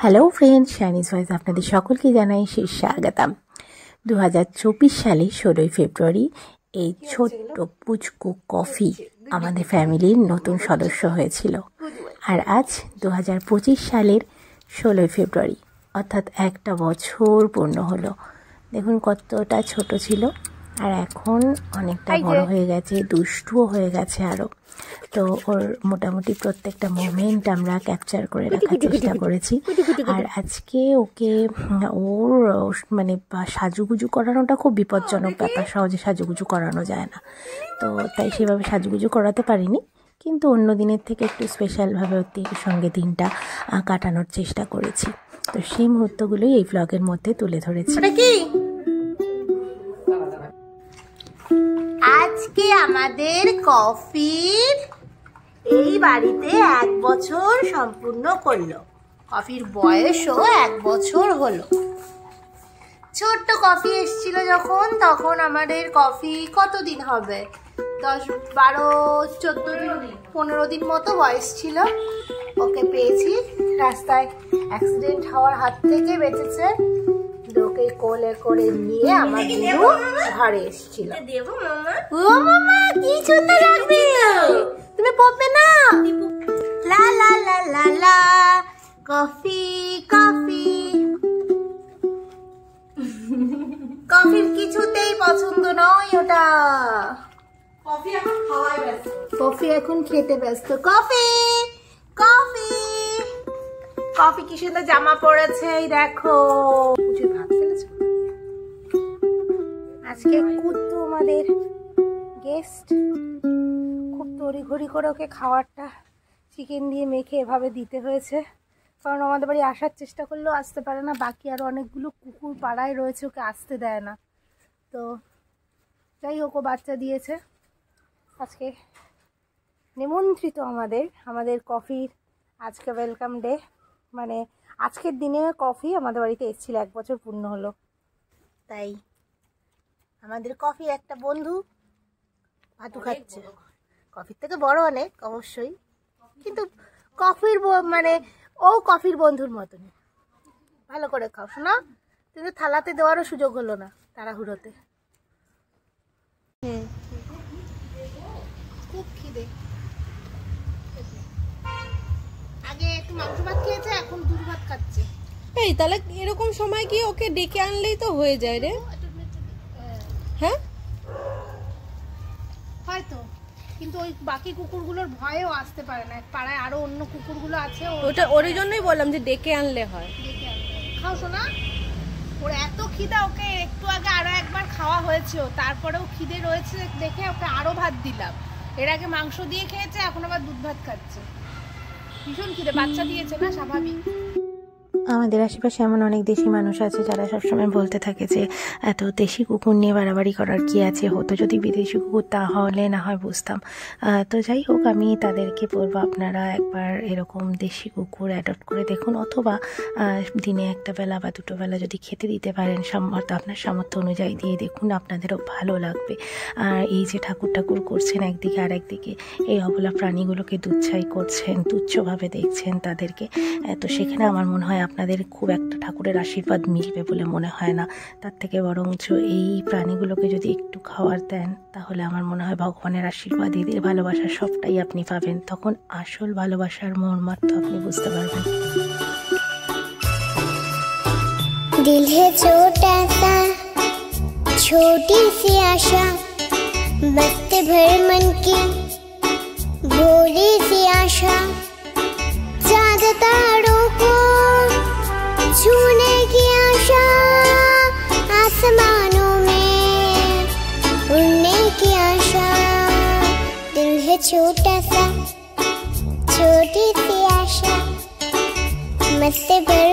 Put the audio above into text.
Hello friends, শাইনিজ voice আপনাদের সকলকে জানাই স্বাগতম। 2024 সালে 16 ফেব্রুয়ারি এই ছোট্ট পুচকু কফি আমাদের ফ্যামিলির নতুন সদস্য হয়েছিল। আর আজ 2025 সালের 16 ফেব্রুয়ারি, অর্থাৎ একটা বছর পূর্ণ হলো। দেখুন কতটা ছোট ছিল আর এখন অনেকটা বড় হয়ে গেছে, দুষ্টুও হয়ে গেছে আরও। তো ওর মোটামুটি প্রত্যেকটা মোমেন্ট আমরা ক্যাপচার করে রাখার চেষ্টা করেছি। আর আজকে ওকে ওর মানে সাজুগুজু করানোটা খুব বিপজ্জনক ব্যাপার, সহজে সাজুগুজু করানো যায় না। তো তাই সেভাবে সাজুগুজু করাতে পারিনি, কিন্তু অন্য দিনের থেকে একটু স্পেশালভাবে ওর সঙ্গে দিনটা কাটানোর চেষ্টা করেছি। তো সেই মুহূর্তগুলোই এই ব্লগের মধ্যে তুলে ধরেছি। আজকে আমাদের কফির এই বাড়িতে 1 বছর সম্পূর্ণ করলো। কফির বয়সও 1 বছর হলো। ছোট্ট কফি এসেছিল তখন আমাদের কফি কতদিন হবে, 10, 12, 14 দিন, 15 দিন মতো বয়স ছিল। ওকে পেয়েছি রাস্তায়, অ্যাক্সিডেন্ট হওয়ার হাত থেকে বেঁচেছে। ওকে কোলে করে নিয়ে আমার দিদু ঘরে এসেছিল। ও মামা কি সুন্দর লাগবে, তুমি পড়বে না? লা লা লা লা লা, কফি কফি। কফির কিছুতেই পছন্দ নয় ওটা। কফি এখন খাওয়ায় ব্যস্ত, কফি এখন খেতে ব্যস্ত। কফি কফি কফি কি সুন্দর জামা পরেছে, এই দেখো। আজকে কুত্তু আমাদের গেস্ট, খুব তড়িঘড়ি করে ওকে খাবারটা চিকেন দিয়ে মেখে এভাবে দিতে হয়েছে, কারণ আমাদের বাড়ি আসার চেষ্টা করলেও আসতে পারে না। বাকি আরও অনেকগুলো কুকুর পাড়ায় রয়েছে, ওকে আসতে দেয় না। তো যাই হোক, ও বাচ্চা দিয়েছে। আজকে নিমন্ত্রিত আমাদের কফির আজকে ওয়েলকাম ডে, মানে আজকের দিনে কফি আমাদের বাড়িতে এসেছিল, 1 বছর পূর্ণ হলো। তাই আমাদের কফি একটা বন্ধু ভাতু খাচ্ছে। কফির থেকে বড় অনেক অবশ্যই, কিন্তু কফির মানে ও কফির বন্ধুর মতন। ভালো করে খাও শোনা, কিন্তু থালাতে দেওয়ারও সুযোগ হলো না তাড়াহুড়োতে। খুব খিদে, আগে একটু মাংস ভাত খেয়েছে, এখন দুধ ভাত খাচ্ছে। এই তাহলে এরকম সময় কি ওকে ডেকে আনলেই তো হয়ে যায় রে? হ্যাঁ হয়তো, কিন্তু ওই বাকি কুকুরগুলোর ভয়েও আসতে পারে না। পাড়ায় আরো অন্য কুকুরগুলো আছে, ওটা ওর জন্যই বললাম যে ডেকে আনলে হয়। খাও শোনা, ওর এত খিদা, ওকে একটু আগে আরো একবার খাওয়া হয়েছে, তারপরেও খিদে রয়েছে দেখে ওকে আরো ভাত দিলাম। এর আগে মাংস দিয়ে খেয়েছে, এখন আবার দুধ ভাত খাচ্ছে। ভীষণ খিদে, বাচ্চা দিয়েছে না, স্বাভাবিক। আমাদের আশেপাশে এমন অনেক দেশি মানুষ আছে যারা সবসময় বলতে থাকে যে এত দেশি কুকুর নিয়ে বাড়াবাড়ি করার কি আছে, হতো যদি বিদেশি কুকুর তাহলে না হয় বুঝতাম। তো যাই হোক, আমি তাদেরকে বলবো আপনারা একবার এরকম দেশি কুকুর অ্যাডপ্ট করে দেখুন, অথবা দিনে 1 বেলা বা 2 বেলা যদি খেতে দিতে পারেন আপনার সামর্থ্য অনুযায়ী দিয়ে দেখুন, আপনাদেরও ভালো লাগবে। আর এই যে ঠাকুর করছেন একদিকে, আর একদিকে এই অবলা প্রাণীগুলোকে দুচ্ছাই করছেন, তুচ্ছভাবে দেখছেন তাদেরকে, তো সেখানে আমার মনে হয় আপনাদের খুব একটা ঠাকুরের আশীর্বাদ মিলবে বলে মনে হয় না। তার থেকে বরঞ্চ এই প্রাণীগুলোকে যদি একটু খাবার দেন, তাহলে আমার মনে হয় ভগবানের আশীর্বাদ, এদের ভালোবাসা সবটাই আপনি পাবেন। তখন আসল ভালোবাসার মর্মার্থ আপনি বুঝতে পারবেন। दिल है छोटा सा, छोटी सी आशा, मस्त भर मन की भोली सी आशा, चांद तारों को छूने की आशा, आसमानों में उड़ने की आशा। दिल है छोटा सा, छोटी सी आशा, मस्त भर